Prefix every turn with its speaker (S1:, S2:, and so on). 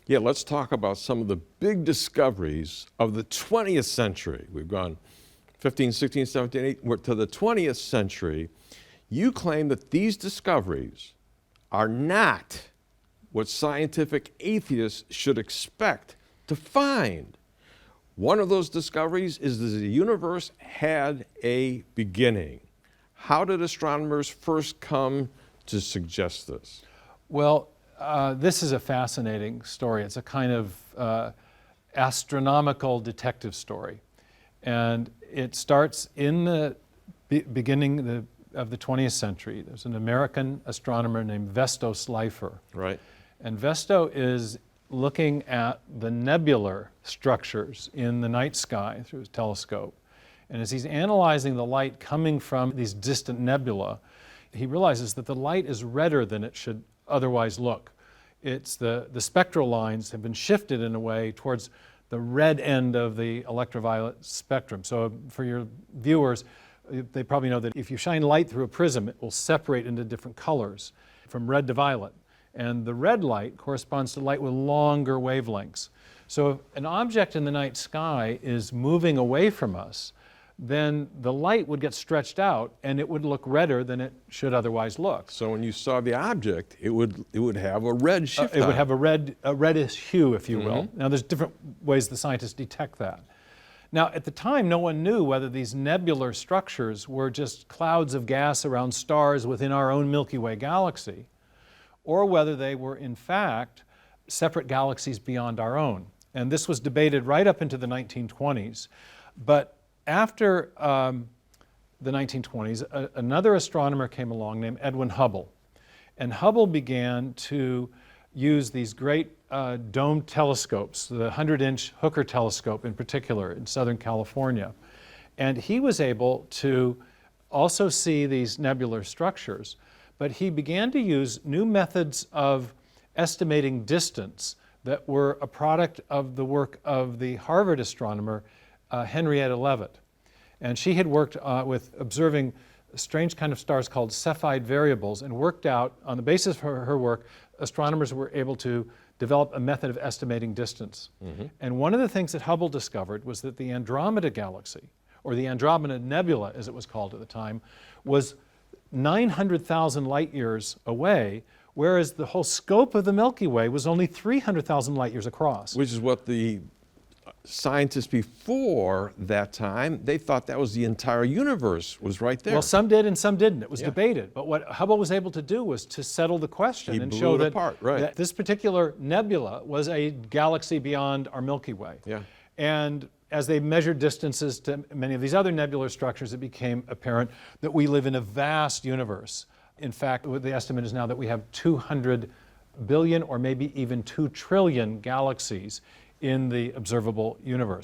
S1: Yeah, let's talk about some of the big discoveries of the 20th century. We've gone 15, 16, 17, 18, we're to the 20th century. You claim that these discoveries are not what scientific atheists should expect to find. One of those discoveries is that the universe had a beginning. How did astronomers first come to suggest this?
S2: Well, this is a fascinating story. It's a kind of astronomical detective story. And it starts in the beginning of the 20th century. There's an American astronomer named Vesto Slipher.
S1: Right.
S2: And Vesto is looking at the nebular structures in the night sky through his telescope. And as he's analyzing the light coming from these distant nebula, he realizes that the light is redder than it should otherwise look. It's the spectral lines have been shifted in a way towards the red end of the electroviolet spectrum. So for your viewers, they probably know that if you shine light through a prism, it will separate into different colors from red to violet. And the red light corresponds to light with longer wavelengths. So if an object in the night sky is moving away from us, then the light would get stretched out and it would look redder than it should otherwise look.
S1: So when you saw the object, it would have a red shift.
S2: It would have a reddish hue, if you will. Now there's different ways the scientists detect that. Now at the time, no one knew whether these nebular structures were just clouds of gas around stars within our own Milky Way galaxy, or whether they were in fact separate galaxies beyond our own. And this was debated right up into the 1920s. But after the 1920s, another astronomer came along named Edwin Hubble. And Hubble began to use these great domed telescopes, the 100-inch Hooker telescope in particular in Southern California. And he was able to also see these nebular structures, but he began to use new methods of estimating distance that were a product of the work of the Harvard astronomer Henrietta Leavitt. And she had worked with observing a strange kind of stars called Cepheid variables, and worked out, on the basis of her work, astronomers were able to develop a method of estimating distance. And one of the things that Hubble discovered was that the Andromeda galaxy, or the Andromeda Nebula as it was called at the time, was 900,000 light years away, whereas the whole scope of the Milky Way was only 300,000 light years across.
S1: Which is what the scientists before that time, they thought that was the entire universe was right there.
S2: Well, some did and some didn't. It was debated. But what Hubble was able to do was to settle the question and show that this particular nebula was a galaxy beyond our Milky Way. And as they measured distances to many of these other nebular structures, it became apparent that we live in a vast universe. In fact, the estimate is now that we have 200 billion or maybe even 2 trillion galaxies in the observable universe.